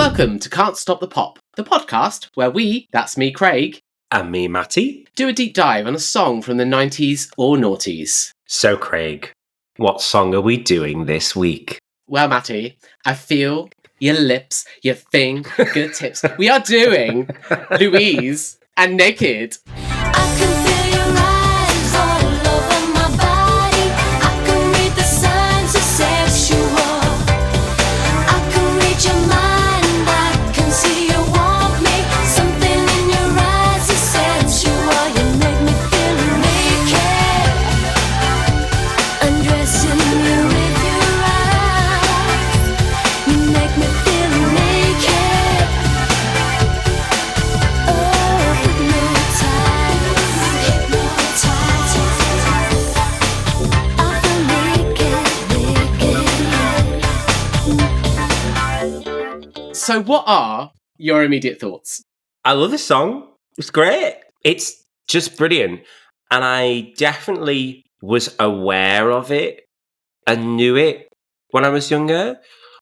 Welcome to Can't Stop the Pop, the podcast where we, that's me, Craig, and me, Matty, do a deep dive on a song from the 90s or noughties. So, Craig, what song are we doing this week? Well, Matty, I feel your lips, your fingertips. We are doing Louise and Naked. I can feel your eyes all over my body. I can read the signs of sexual. I can read your mind. I can see you want me. Something in your eyes is sensual. You make me feel naked. Undressing you with your eyes. You make me feel naked. Oh, So what are your immediate thoughts? I love this song. It's great. It's just brilliant. And I definitely was aware of it and knew it when I was younger,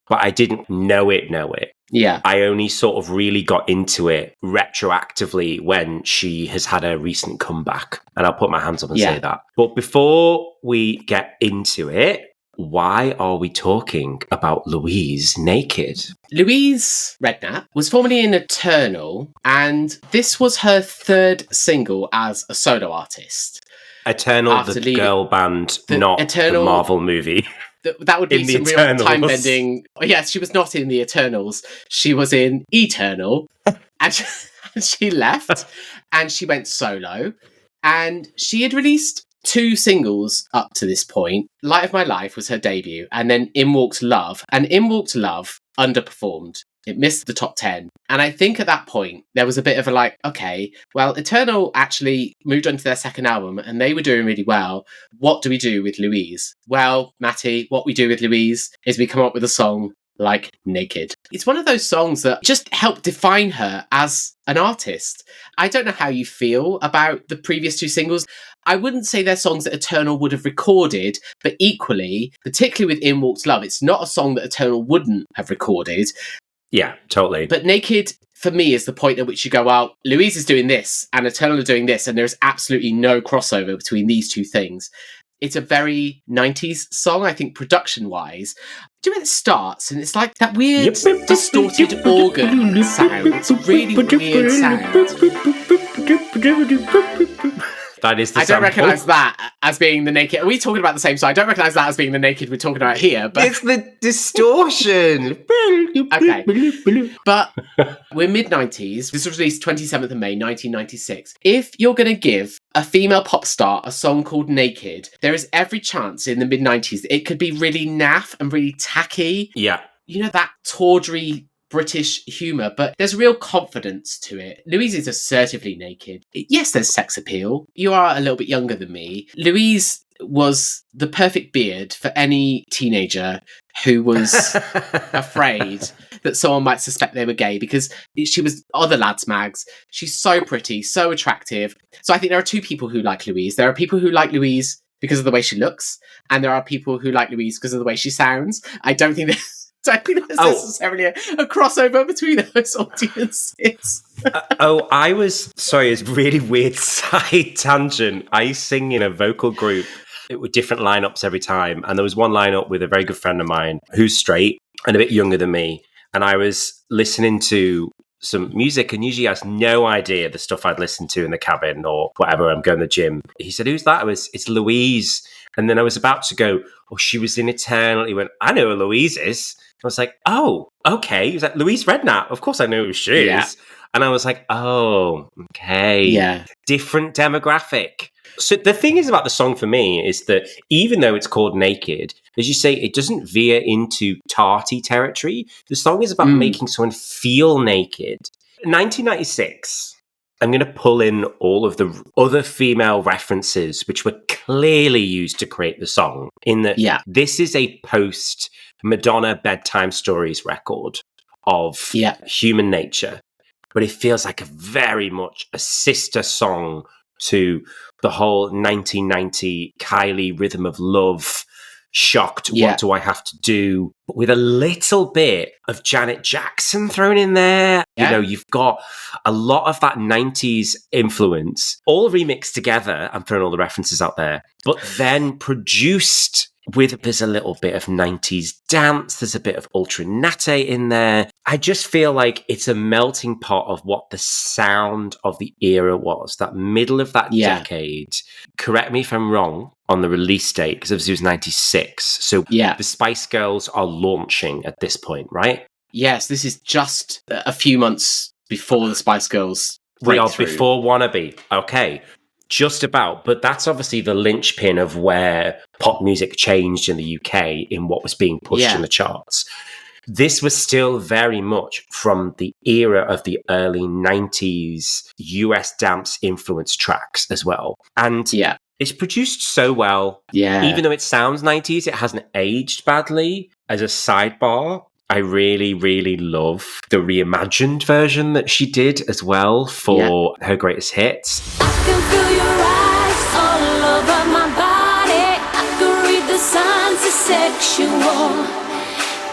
but I didn't know it. Yeah. I only sort of really got into it retroactively when she has had a recent comeback. And I'll put my hands up and say that. But before we get into it, why are we talking about Louise Naked? Louise Redknapp was formerly in Eternal, and this was her third single as a solo artist. Eternal, the girl band, not Eternal, the Marvel movie. That would be some real time-bending. Yes, she was not in the Eternals. She was in Eternal, and she left, and she went solo, and she had released 2 singles up to this point. Light of My Life was her debut, and then In Walked Love. And In Walked Love underperformed. It missed the top 10. And I think at that point, there was a bit of a like, okay, well, Eternal actually moved on to their second album, and they were doing really well. What do we do with Louise? Well, Matty, what we do with Louise is we come up with a song like Naked. It's one of those songs that just help define her as an artist. I don't know how you feel about the previous 2 singles. I wouldn't say they're songs that Eternal would have recorded, but equally, particularly with In Walked Love, it's not a song that Eternal wouldn't have recorded. Yeah, totally. But Naked, for me, is the point at which you go, well, Louise is doing this and Eternal are doing this, and there's absolutely no crossover between these 2 things. It's a very 90s song, I think, production-wise. Do you know when it starts, and it's like that weird, distorted organ sound. It's a really weird sound. That is the I don't recognise that as being the Naked. Are we talking about the same song? I don't recognise that as being the Naked we're talking about here. But it's the distortion. Okay. But we're mid-90s. This was released 27th of May, 1996. If you're going to give a female pop star a song called Naked, there is every chance in the mid-90s that it could be really naff and really tacky. Yeah. You know, that tawdry British humour, but there's real confidence to it. Louise is assertively naked. Yes, there's sex appeal. You are a little bit younger than me. Louise was the perfect beard for any teenager who was afraid that someone might suspect they were gay, because she was other lads' mags. She's so pretty, so attractive. So I think there are 2 people who like Louise. There are people who like Louise because of the way she looks, and there are people who like Louise because of the way she sounds. I don't think there's necessarily a crossover between those audiences. Sorry, it's a really weird side tangent. I sing in a vocal group with different lineups every time. And there was one lineup with a very good friend of mine who's straight and a bit younger than me. And I was listening to some music, and usually has no idea the stuff I'd listen to in the cabin or whatever. I'm going to the gym. He said, "Who's that?" It's Louise. And then I was about to go, "Oh, she was in Eternal." He went, "I know who Louise is." I was like, "Oh, okay." He was like, "Louise Redknapp. Of course I know who she is." And I was like, "Oh, okay." Yeah. Different demographic. So the thing is about the song for me is that even though it's called Naked, as you say, it doesn't veer into tarty territory. The song is about making someone feel naked. 1996, I'm going to pull in all of the other female references which were clearly used to create the song, in that this is a post-Madonna Bedtime Stories record of human nature. But it feels like very much a sister song to the whole 1990 Kylie Rhythm of Love shocked. What do I have to do? But with a little bit of Janet Jackson thrown in there. You know, you've got a lot of that 90s influence all remixed together. I'm throwing all the references out there, but then produced with, there's a little bit of 90s dance, there's a bit of ultra nate in there. I just feel like it's a melting pot of what the sound of the era was, that middle of that decade. Correct me if I'm wrong on the release date, because obviously it was 96. So the Spice Girls are launching at this point, right? Yes, this is just a few months before the Spice Girls breakthrough. We are before Wannabe. Okay. Just about, but that's obviously the linchpin of where pop music changed in the UK in what was being pushed in the charts. This was still very much from the era of the early 90s US dance influence tracks as well. And it's produced so well. Yeah. Even though it sounds 90s, it hasn't aged badly. As a sidebar, I really, really love the reimagined version that she did as well for her greatest hits. I can feel your eyes all over my body. I can read the signs of sexual.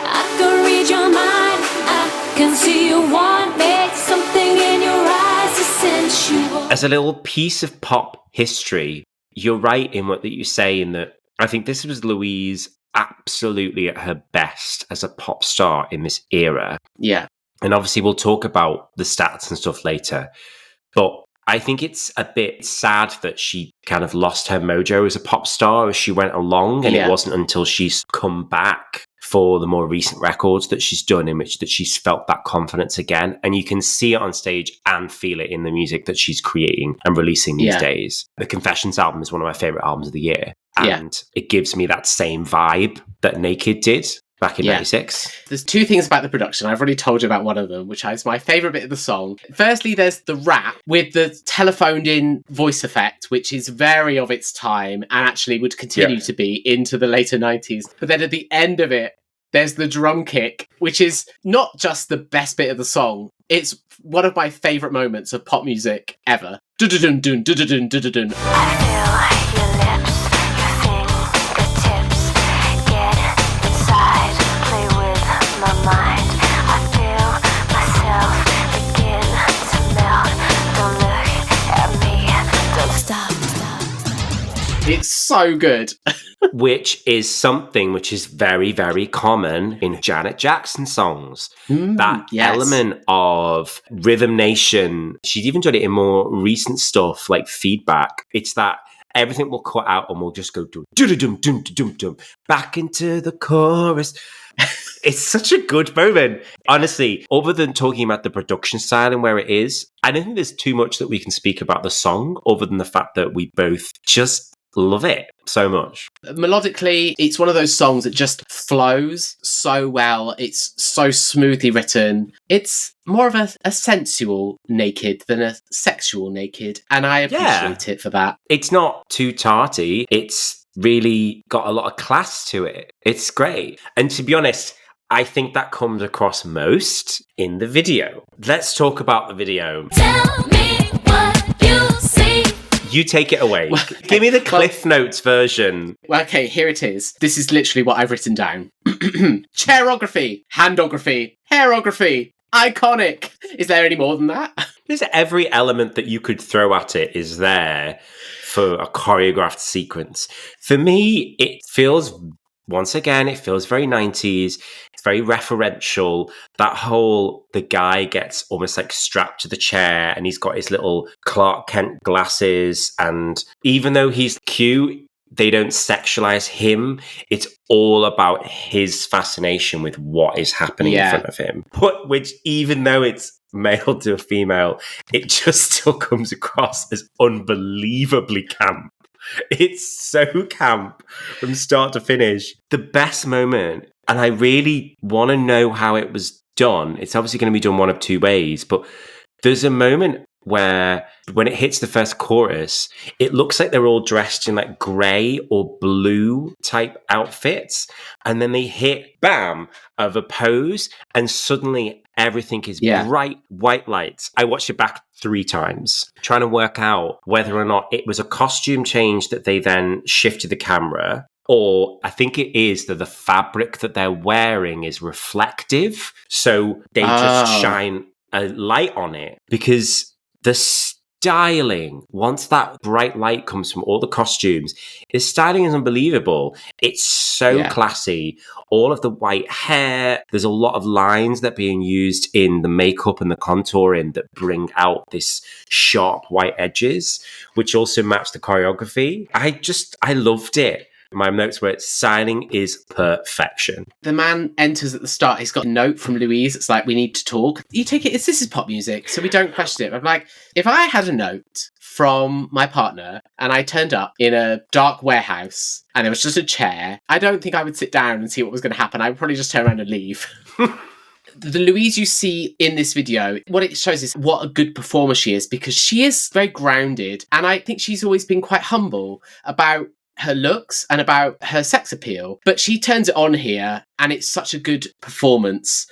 I can read your mind. I can see you want me. Something in your eyes is sensual. As a little piece of pop history, you're right in what that you say in that I think this was Louise absolutely at her best as a pop star in this era. Yeah. And obviously we'll talk about the stats and stuff later. But I think it's a bit sad that she kind of lost her mojo as a pop star as she went along. And it wasn't until she's come back for the more recent records that she's done in which that she's felt that confidence again. And you can see it on stage and feel it in the music that she's creating and releasing these days. The Confessions album is one of my favorite albums of the year. And it gives me that same vibe that Naked did back in 96. There's two things about the production. I've already told you about one of them, which is my favourite bit of the song. Firstly, there's the rap with the telephoned in voice effect, which is very of its time and actually would continue to be into the later 90s. But then at the end of it, there's the drum kick, which is not just the best bit of the song. It's one of my favourite moments of pop music ever. Dun-dun-dun, dun-dun-dun, dun-dun-dun. I feel your lips, your fingertips get inside, play with my mind. I feel myself begin to melt. Don't look at me, don't stop. It's so good. Which is something which is very, very common in Janet Jackson songs. That element of Rhythm Nation. She's even done it in more recent stuff like Feedback. It's that everything will cut out and we'll just go dum back into the chorus. It's such a good moment. Honestly, other than talking about the production style and where it is, I don't think there's too much that we can speak about the song other than the fact that we both just love it so much. Melodically, it's one of those songs that just flows so well. It's so smoothly written. It's more of a sensual Naked than a sexual Naked, and I appreciate it for that. It's not too tarty. It's really got a lot of class to it. It's great. And to be honest, I think that comes across most in the video. Let's talk about the video. Tell me what you see. You take it away. Well, okay. Give me the Cliff Notes version. Well, okay, here it is. This is literally what I've written down. Chairography, handography, hairography, iconic. Is there any more than that? There's every element that you could throw at it is there for a choreographed sequence. For me, it feels, once again, it feels very 90s. It's very referential. That whole, the guy gets almost like strapped to the chair and he's got his little Clark Kent glasses. And even though he's cute, they don't sexualize him. It's all about his fascination with what is happening in front of him. But which, even though it's male to a female, it just still comes across as unbelievably camp. It's so camp from start to finish. The best moment, and I really want to know how it was done. It's obviously going to be done one of two ways, but there's a moment where when it hits the first chorus, it looks like they're all dressed in like grey or blue type outfits. And then they hit, bam, of a pose. And suddenly everything is bright white lights. I watched it back 3 times, trying to work out whether or not it was a costume change that they then shifted the camera, or I think it is that the fabric that they're wearing is reflective. So they just shine a light on it, because the styling, once that bright light comes from all the costumes, his styling is unbelievable. It's so classy. All of the white hair, there's a lot of lines that are being used in the makeup and the contouring that bring out this sharp white edges, which also match the choreography. I loved it. My notes were, styling is perfection. The man enters at the start. He's got a note from Louise. It's like, we need to talk. You take it, this is pop music, so we don't question it. I'm like, if I had a note from my partner and I turned up in a dark warehouse and there was just a chair, I don't think I would sit down and see what was going to happen. I would probably just turn around and leave. The Louise you see in this video, what it shows is what a good performer she is, because she is very grounded. And I think she's always been quite humble about her looks and about her sex appeal, but she turns it on here and it's such a good performance.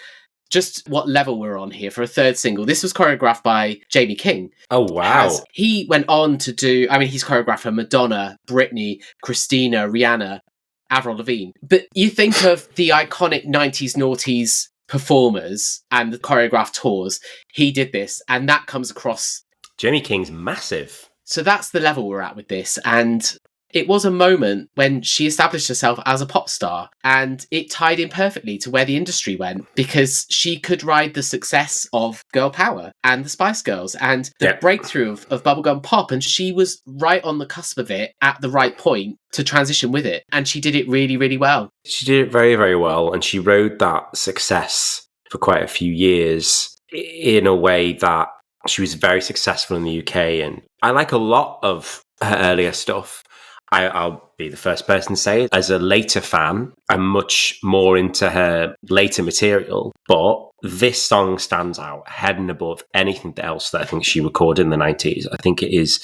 Just what level we're on here for a third single. This was choreographed by Jamie King. Oh, wow. He went on to do, he's choreographed for Madonna, Britney, Christina, Rihanna, Avril Lavigne. But you think of the iconic 90s, noughties performers and the choreographed tours, he did this, and that comes across. Jamie King's massive. So that's the level we're at with this, and it was a moment when she established herself as a pop star, and it tied in perfectly to where the industry went, because she could ride the success of Girl Power and the Spice Girls and the breakthrough of bubblegum pop, and she was right on the cusp of it at the right point to transition with it, and she did it really, really well. She did it very, very well, and she rode that success for quite a few years in a way that she was very successful in the UK, and I like a lot of her earlier stuff. I'll be the first person to say it. As a later fan, I'm much more into her later material, but this song stands out head and above anything else that I think she recorded in the 90s. I think it is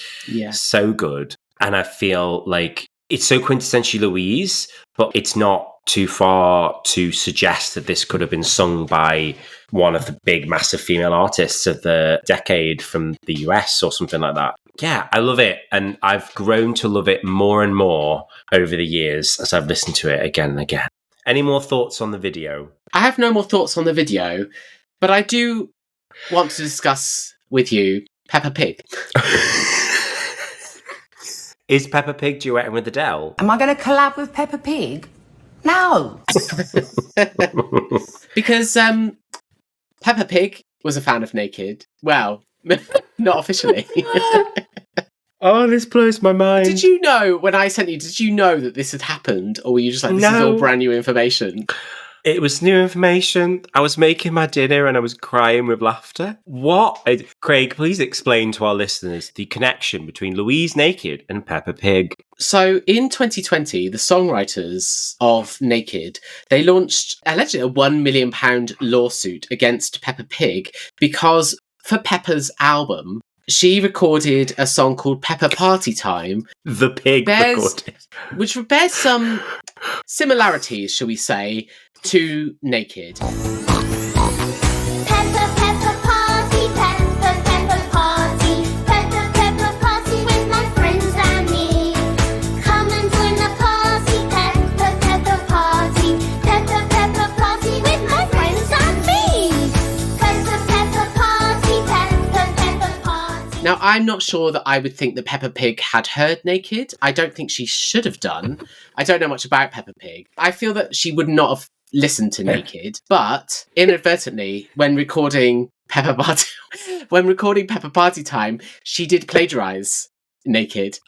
so good. And I feel like it's so quintessentially Louise, but it's not too far to suggest that this could have been sung by one of the big, massive female artists of the decade from the US or something like that. Yeah, I love it. And I've grown to love it more and more over the years as I've listened to it again and again. Any more thoughts on the video? I have no more thoughts on the video, but I do want to discuss with you Peppa Pig. Is Peppa Pig duetting with Adele? Am I going to collab with Peppa Pig? No. Because Peppa Pig was a fan of Naked. Well, not officially. Oh, this blows my mind. Did you know, when I sent you, did you know that this had happened? Or were you just like, this is all brand new information? It was new information. I was making my dinner and I was crying with laughter. What? Craig, please explain to our listeners the connection between Louise Naked and Peppa Pig. So in 2020, the songwriters of Naked, they launched allegedly a £1 million lawsuit against Peppa Pig because for Peppa's album, she recorded a song called Peppa Party Time. The pig recorded. Which bears some similarities, shall we say, to Naked. Peppa, Peppa party, Peppa, Peppa party, Peppa, Peppa party with my friends and me. Come and join the party, Peppa, Peppa party, Peppa, Peppa party with my friends and me. Peppa, Peppa party, Peppa, Peppa party. Now, I'm not sure that I would think that Peppa Pig had heard Naked. I don't think she should have done. I don't know much about Peppa Pig. I feel that she would not have listened to Naked, but inadvertently, when recording Peppa Party Time, she did plagiarize Naked.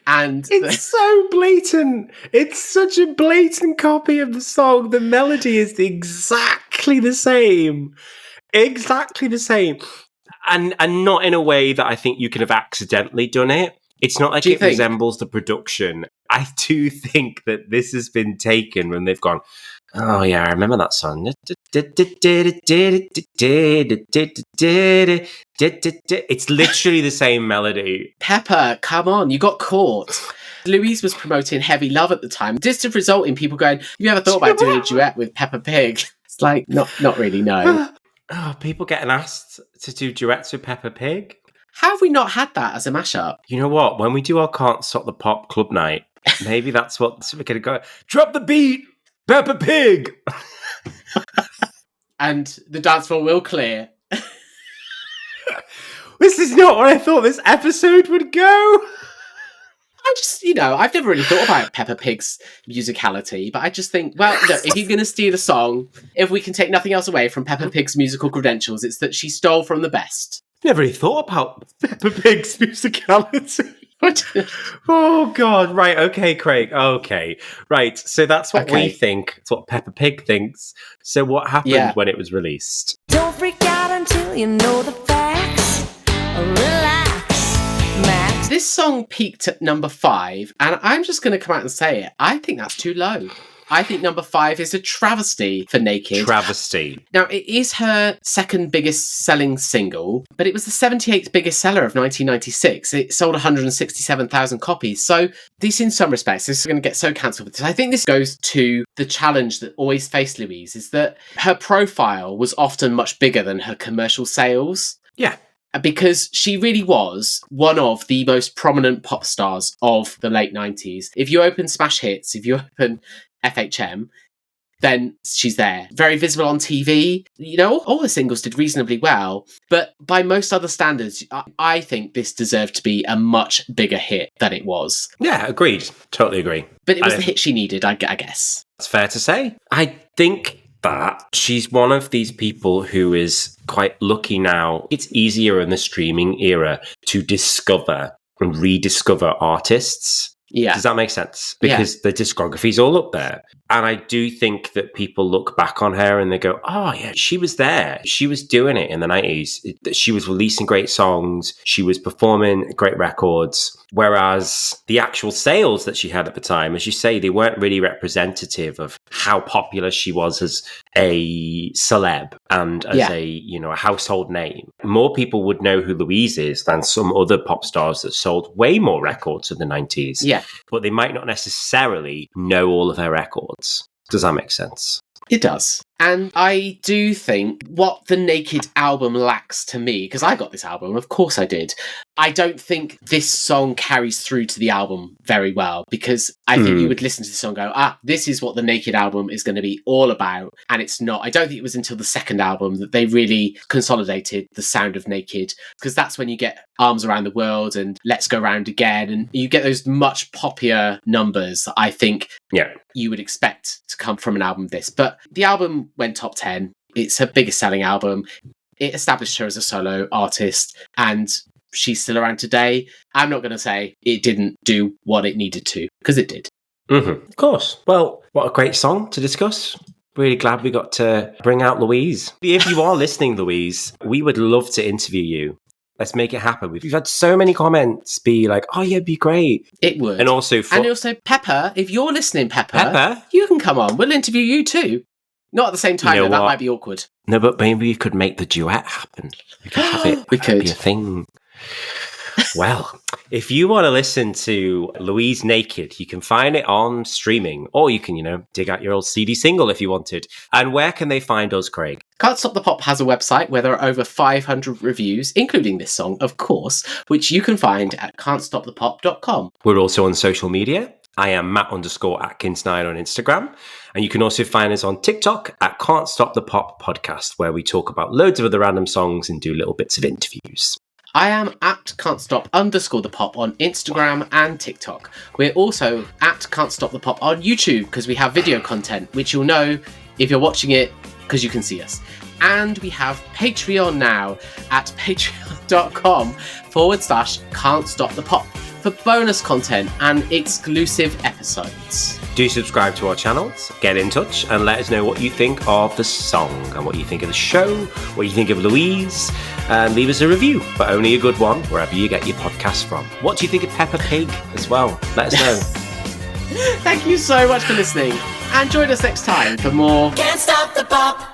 And it's so blatant. It's such a blatant copy of the song. The melody is exactly the same. Exactly the same. And not in a way that I think you could have accidentally done it. It's not like it resembles the production. I do think that this has been taken when they've gone, oh yeah, I remember that song. It's literally the same melody. Peppa, come on, you got caught. Louise was promoting Heavy Love at the time. This did result in people going, have you ever thought about doing a duet with Peppa Pig? It's like, not really, no. Oh, people getting asked to do duets with Peppa Pig? How have we not had that as a mashup? You know what? When we do our Can't Stop the Pop club night, Maybe that's what we're going to go. Drop the beat, Peppa Pig. And the dance floor will clear. This is not what I thought this episode would go. I just, I've never really thought about Peppa Pig's musicality, but I just think, well, look, if you're going to steal a song, if we can take nothing else away from Peppa Pig's musical credentials, it's that she stole from the best. Never really thought about Peppa Pig's musicality. Oh, God. Right. Okay, Craig. Okay. Right. So that's what we think. It's what Peppa Pig thinks. So what happened when it was released? Don't freak out until you know the facts. Relax, Max. This song peaked at number 5, and I'm just going to come out and say it. I think that's too low. I think number 5 is a travesty for Naked. Travesty. Now, it is her second biggest selling single, but it was the 78th biggest seller of 1996. It sold 167,000 copies. So this, in some respects, this is going to get so cancelled with this. I think this goes to the challenge that always faced Louise, is that her profile was often much bigger than her commercial sales. Yeah. Because she really was one of the most prominent pop stars of the late 90s. If you open Smash Hits, if you open FHM, then she's there. Very visible on TV. All the singles did reasonably well, but by most other standards, I think this deserved to be a much bigger hit than it was. Yeah, agreed. Totally agree. But it was the hit she needed, I guess. That's fair to say. I think that she's one of these people who is quite lucky now. It's easier in the streaming era to discover and rediscover artists. Yeah. Does that make sense? Because the discography's all up there. And I do think that people look back on her and they go, oh, yeah, she was there. She was doing it in the 90s. She was releasing great songs. She was performing great records. Whereas the actual sales that she had at the time, as you say, they weren't really representative of how popular she was as a celeb and as a household name. More people would know who Louise is than some other pop stars that sold way more records in the 90s. Yeah. But they might not necessarily know all of her records. Does that make sense? It does. And I do think what the Naked album lacks to me, because I got this album, of course I did, I don't think this song carries through to the album very well, because I think you would listen to the song and go, this is what the Naked album is going to be all about. And it's not. I don't think it was until the second album that they really consolidated the sound of Naked, because that's when you get Arms Around the World and Let's Go Round Again, and you get those much poppier numbers that I think you would expect to come from an album this. But the album went top 10. It's her biggest selling album. It established her as a solo artist, and she's still around today. I'm not going to say it didn't do what it needed to, because it did. Mm-hmm. Of course. Well, what a great song to discuss. Really glad we got to bring out Louise. If you are listening, Louise, we would love to interview you. Let's make it happen. We've had so many comments be like, oh, yeah, it'd be great. It would. And also, Pepper, if you're listening, Pepper, you can come on. We'll interview you too. Not at the same time, though. That might be awkward. No, but maybe we could make the duet happen. We could have it. We could. Be a thing. Well, if you want to listen to Louise Naked, you can find it on streaming, or you can, dig out your old CD single if you wanted. And where can they find us, Craig? Can't Stop the Pop has a website where there are over 500 reviews, including this song, of course, which you can find at can'tstopthepop.com. We're also on social media. I am Matt_Atkins9 on Instagram. And you can also find us on TikTok at Can't Stop the Pop Podcast, where we talk about loads of other random songs and do little bits of interviews. I am at can'tstop_the_pop on Instagram and TikTok. We're also at Can't Stop the Pop on YouTube, because we have video content, which you'll know if you're watching it, because you can see us. And we have Patreon now at patreon.com/Can't Stop the Pop for bonus content and exclusive episodes. Do subscribe to our channels, get in touch, and let us know what you think of the song and what you think of the show, what you think of Louise, and leave us a review, but only a good one, wherever you get your podcasts from. What do you think of Peppa Pig as well? Let us know. Thank you so much for listening, and join us next time for more Can't stop the pop.